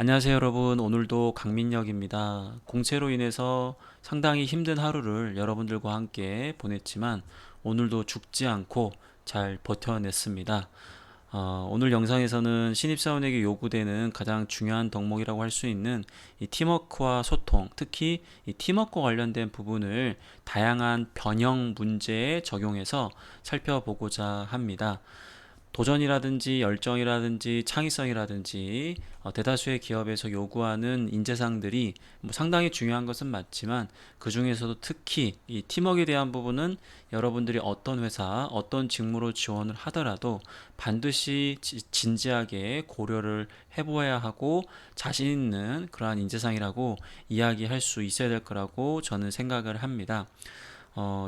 안녕하세요, 여러분. 오늘도 강민혁입니다. 공채로 인해서 상당히 힘든 하루를 여러분들과 함께 보냈지만 오늘도 죽지 않고 잘 버텨냈습니다. 오늘 영상에서는 신입사원에게 요구되는 가장 중요한 덕목이라고 할 수 있는 이 팀워크와 소통, 특히 이 팀워크 관련된 부분을 다양한 변형 문제에 적용해서 살펴보고자 합니다. 도전이라든지 열정이라든지 창의성이라든지 대다수의 기업에서 요구하는 인재상들이 뭐 상당히 중요한 것은 맞지만 그 중에서도 특히 이 팀워크에 대한 부분은 여러분들이 어떤 회사, 어떤 직무로 지원을 하더라도 반드시 진지하게 고려를 해보아야 하고 자신 있는 그러한 인재상이라고 이야기할 수 있어야 될 거라고 저는 생각을 합니다.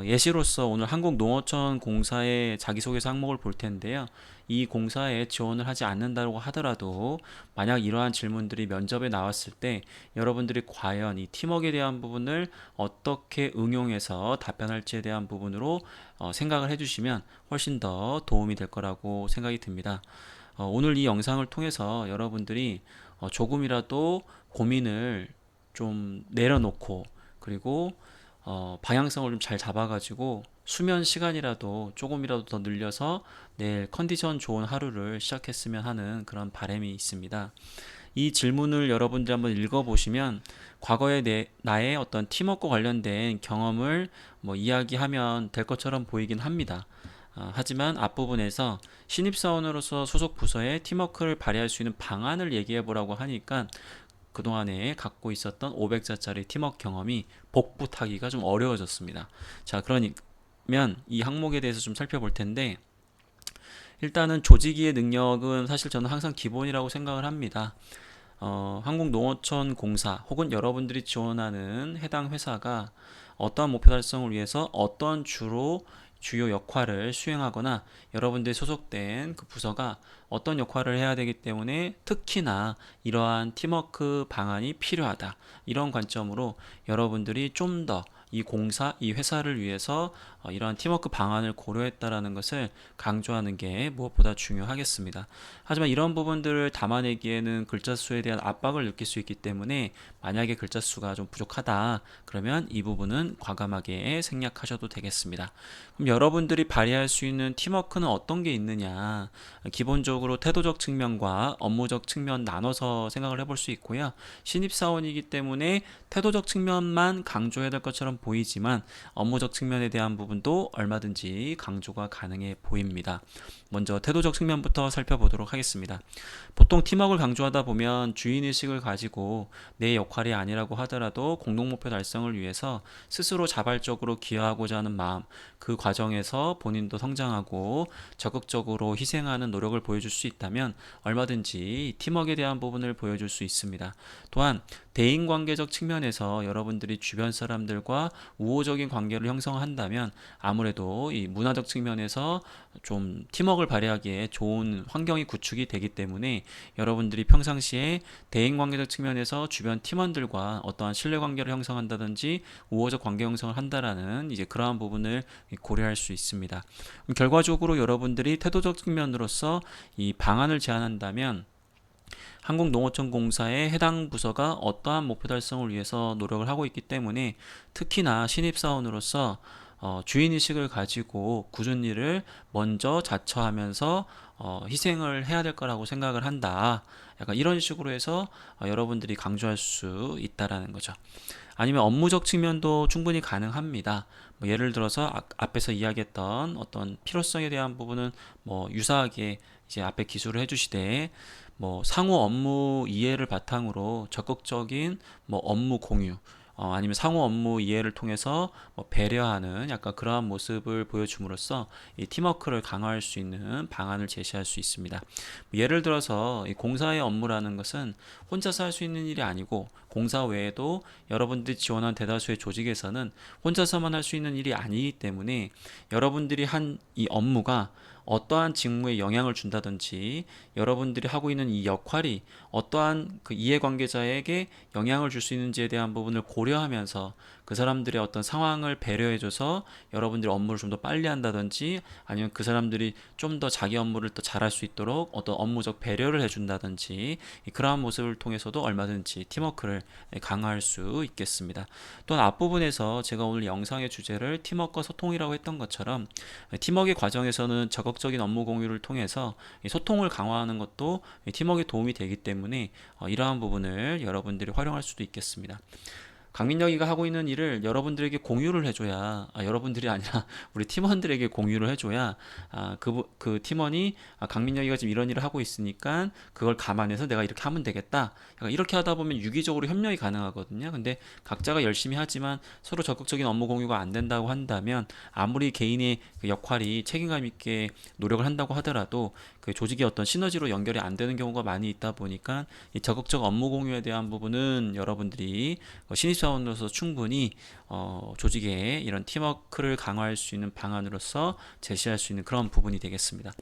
예시로서 오늘 한국농어촌 공사의 자기소개서 항목을 볼 텐데요. 이 공사에 지원을 하지 않는다고 하더라도 만약 이러한 질문들이 면접에 나왔을 때 여러분들이 과연 이 팀워크에 대한 부분을 어떻게 응용해서 답변할지에 대한 부분으로 생각을 해주시면 훨씬 더 도움이 될 거라고 생각이 듭니다. 오늘 이 영상을 통해서 여러분들이 조금이라도 고민을 좀 내려놓고 그리고 방향성을 좀 잘 잡아가지고 수면 시간이라도 조금이라도 더 늘려서 내일 컨디션 좋은 하루를 시작했으면 하는 그런 바람이 있습니다. 이 질문을 여러분들 한번 읽어보시면 과거의 나의 어떤 팀워크 관련된 경험을 뭐 이야기하면 될 것처럼 보이긴 합니다. 하지만 앞부분에서 신입사원으로서 소속 부서의 팀워크를 발휘할 수 있는 방안을 얘기해 보라고 하니까 그동안에 갖고 있었던 500자짜리 팀워크 경험이 복붙하기가 좀 어려워졌습니다. 자, 그러면 이 항목에 대해서 좀 살펴볼 텐데 일단은 조직위의 능력은 사실 저는 항상 기본이라고 생각을 합니다. 한국농어촌 공사 혹은 여러분들이 지원하는 해당 회사가 어떠한 목표 달성을 위해서 어떤 주요 역할을 수행하거나 여러분들이 소속된 그 부서가 어떤 역할을 해야 되기 때문에 특히나 이러한 팀워크 방안이 필요하다. 이런 관점으로 여러분들이 좀 더 이 공사, 이 회사를 위해서 이러한 팀워크 방안을 고려했다라는 것을 강조하는 게 무엇보다 중요하겠습니다. 하지만 이런 부분들을 담아내기에는 글자 수에 대한 압박을 느낄 수 있기 때문에 만약에 글자 수가 좀 부족하다 그러면 이 부분은 과감하게 생략하셔도 되겠습니다. 그럼 여러분들이 발휘할 수 있는 팀워크는 어떤 게 있느냐? 기본적으로 태도적 측면과 업무적 측면 나눠서 생각을 해볼 수 있고요. 신입사원이기 때문에 태도적 측면만 강조해야 될 것처럼 보이지만 업무적 측면에 대한 부분도 얼마든지 강조가 가능해 보입니다. 먼저 태도적 측면부터 살펴보도록 하겠습니다. 보통 팀워크를 강조하다 보면 주인의식을 가지고 내 역할이 아니라고 하더라도 공동목표 달성을 위해서 스스로 자발적으로 기여하고자 하는 마음, 그 과정에서 본인도 성장하고 적극적으로 희생하는 노력을 보여줄 수 있다면 얼마든지 팀워크에 대한 부분을 보여줄 수 있습니다. 또한 대인관계적 측면에서 여러분들이 주변 사람들과 우호적인 관계를 형성한다면 아무래도 이 문화적 측면에서 좀 팀워크를 발휘하기에 좋은 환경이 구축이 되기 때문에 여러분들이 평상시에 대인관계적 측면에서 주변 팀원들과 어떠한 신뢰관계를 형성한다든지 우호적 관계 형성을 한다라는 이제 그러한 부분을 고려할 수 있습니다. 결과적으로 여러분들이 태도적 측면으로서 이 방안을 제안한다면 한국농어촌공사의 해당 부서가 어떠한 목표 달성을 위해서 노력을 하고 있기 때문에 특히나 신입사원으로서 주인의식을 가지고 꾸준히 일을 먼저 자처하면서 희생을 해야 될 거라고 생각을 한다. 약간 이런 식으로 해서 여러분들이 강조할 수 있다라는 거죠. 아니면 업무적 측면도 충분히 가능합니다. 뭐 예를 들어서 앞에서 이야기했던 어떤 필요성에 대한 부분은 뭐 유사하게 이제 앞에 기술을 해주시되 뭐 상호 업무 이해를 바탕으로 적극적인 뭐 업무 공유 아니면 상호 업무 이해를 통해서 뭐 배려하는 약간 그러한 모습을 보여줌으로써 이 팀워크를 강화할 수 있는 방안을 제시할 수 있습니다. 예를 들어서 이 공사의 업무라는 것은 혼자서 할 수 있는 일이 아니고 공사 외에도 여러분들이 지원한 대다수의 조직에서는 혼자서만 할 수 있는 일이 아니기 때문에 여러분들이 한 이 업무가 어떠한 직무에 영향을 준다든지 여러분들이 하고 있는 이 역할이 어떠한 그 이해관계자에게 영향을 줄 수 있는지에 대한 부분을 고려하면서 그 사람들의 어떤 상황을 배려해줘서 여러분들이 업무를 좀 더 빨리 한다든지, 아니면 그 사람들이 좀 더 자기 업무를 더 잘할 수 있도록 어떤 업무적 배려를 해준다든지, 그러한 모습을 통해서도 얼마든지 팀워크를 강화할 수 있겠습니다. 또한 앞부분에서 제가 오늘 영상의 주제를 팀워크와 소통이라고 했던 것처럼, 팀워크 과정에서는 적극적인 업무 공유를 통해서 소통을 강화하는 것도 팀워크에 도움이 되기 때문에 이러한 부분을 여러분들이 활용할 수도 있겠습니다. 강민혁이가 하고 있는 일을 여러분들에게 공유를 해줘야, 여러분들이 아니라 우리 팀원들에게 공유를 해줘야, 그 팀원이, 강민혁이가 지금 이런 일을 하고 있으니까 그걸 감안해서 내가 이렇게 하면 되겠다. 약간 이렇게 하다 보면 유기적으로 협력이 가능하거든요. 근데 각자가 열심히 하지만 서로 적극적인 업무 공유가 안 된다고 한다면, 아무리 개인의 그 역할이 책임감 있게 노력을 한다고 하더라도 그 조직의 어떤 시너지로 연결이 안 되는 경우가 많이 있다 보니까, 이 적극적 업무 공유에 대한 부분은 여러분들이 신입사원으로서 충분히 조직의 이런 팀워크를 강화할 수 있는 방안으로서 제시할 수 있는 그런 부분이 되겠습니다.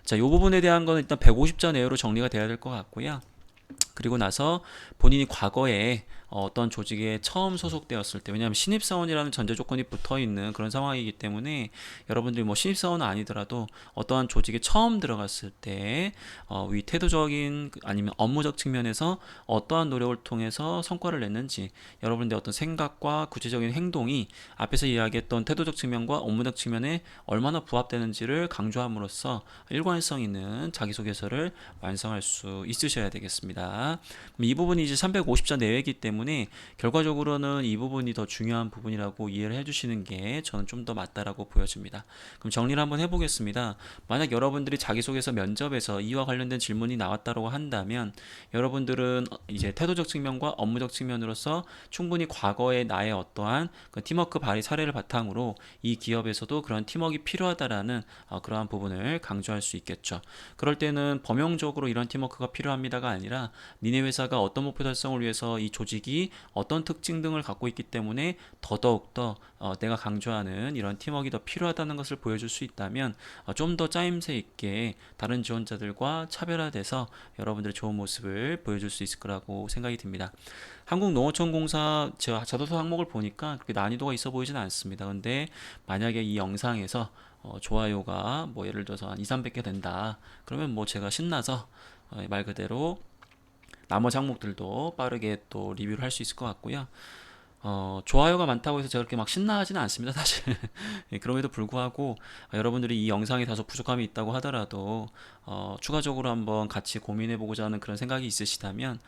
자, 이 부분에 대한 거는 일단 150자 내외로 정리가 돼야 될 것 같고요. 그리고 나서 본인이 과거에 어떤 조직에 처음 소속되었을 때, 왜냐하면 신입사원이라는 전제 조건이 붙어 있는 그런 상황이기 때문에, 여러분들이 뭐 신입사원은 아니더라도 어떠한 조직에 처음 들어갔을 때 위 태도적인 아니면 업무적 측면에서 어떠한 노력을 통해서 성과를 냈는지, 여러분들의 어떤 생각과 구체적인 행동이 앞에서 이야기했던 태도적 측면과 업무적 측면에 얼마나 부합되는지를 강조함으로써 일관성 있는 자기소개서를 완성할 수 있으셔야 되겠습니다. 이 부분이 이제 350자 내외이기 때문에 결과적으로는 이 부분이 더 중요한 부분이라고 이해를 해주시는 게 저는 좀 더 맞다라고 보여집니다. 그럼 정리를 한번 해보겠습니다. 만약 여러분들이 자기소개서 면접에서 이와 관련된 질문이 나왔다고 한다면, 여러분들은 이제 태도적 측면과 업무적 측면으로서 충분히 과거의 나의 어떠한 그 팀워크 발휘 사례를 바탕으로 이 기업에서도 그런 팀워크가 필요하다라는 그러한 부분을 강조할 수 있겠죠. 그럴 때는 범용적으로 이런 팀워크가 필요합니다가 아니라, 니네 회사가 어떤 목표 달성을 위해서 이 조직이 어떤 특징 등을 갖고 있기 때문에 더더욱더 내가 강조하는 이런 팀워크가 더 필요하다는 것을 보여줄 수 있다면, 좀 더 짜임새 있게 다른 지원자들과 차별화돼서 여러분들의 좋은 모습을 보여줄 수 있을 거라고 생각이 듭니다. 한국농어촌공사 제가 자소서 항목을 보니까 그렇게 난이도가 있어 보이진 않습니다. 근데 만약에 이 영상에서 좋아요가 뭐 예를 들어서 한 2, 300개 된다, 그러면 뭐 제가 신나서 말 그대로 나머지 항목들도 빠르게 또 리뷰를 할 수 있을 것 같고요. 좋아요가 많다고 해서 제가 그렇게 막 신나하지는 않습니다, 사실. 예, 그럼에도 불구하고 여러분들이 이 영상에 다소 부족함이 있다고 하더라도 추가적으로 한번 같이 고민해보고자 하는 그런 생각이 있으시다면,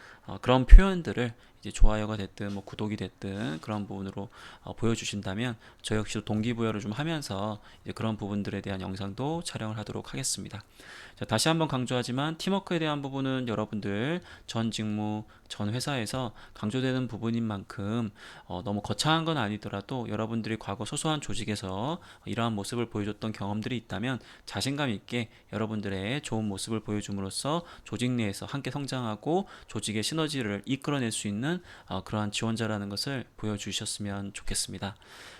그런 표현들을 이제 좋아요가 됐든 뭐 구독이 됐든 그런 부분으로 보여주신다면, 저 역시도 동기부여를 좀 하면서 이제 그런 부분들에 대한 영상도 촬영을 하도록 하겠습니다. 자, 다시 한번 강조하지만 팀워크에 대한 부분은 여러분들 전 직무, 전 회사에서 강조되는 부분인 만큼 너무 거창한 건 아니더라도 여러분들이 과거 소소한 조직에서 이러한 모습을 보여줬던 경험들이 있다면 자신감 있게 여러분들의 좋은 모습을 보여줌으로써 조직 내에서 함께 성장하고 조직의 시너지를 이끌어낼 수 있는 그러한 지원자라는 것을 보여주셨으면 좋겠습니다.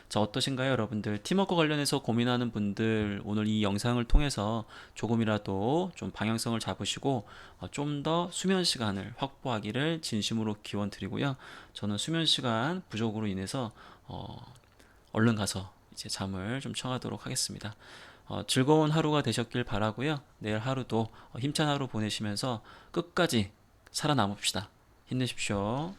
자, 어떠신가요, 여러분들? 팀워크 관련해서 고민하는 분들, 오늘 이 영상을 통해서 조금이라도 좀 방향성을 잡으시고 좀 더 수면 시간을 확보하기를 진심으로 기원 드리고요. 저는 수면 시간 부족으로 인해서 얼른 가서 이제 잠을 좀 청하도록 하겠습니다. 즐거운 하루가 되셨길 바라고요. 내일 하루도 힘찬 하루 보내시면서 끝까지 살아남읍시다. 힘내십시오.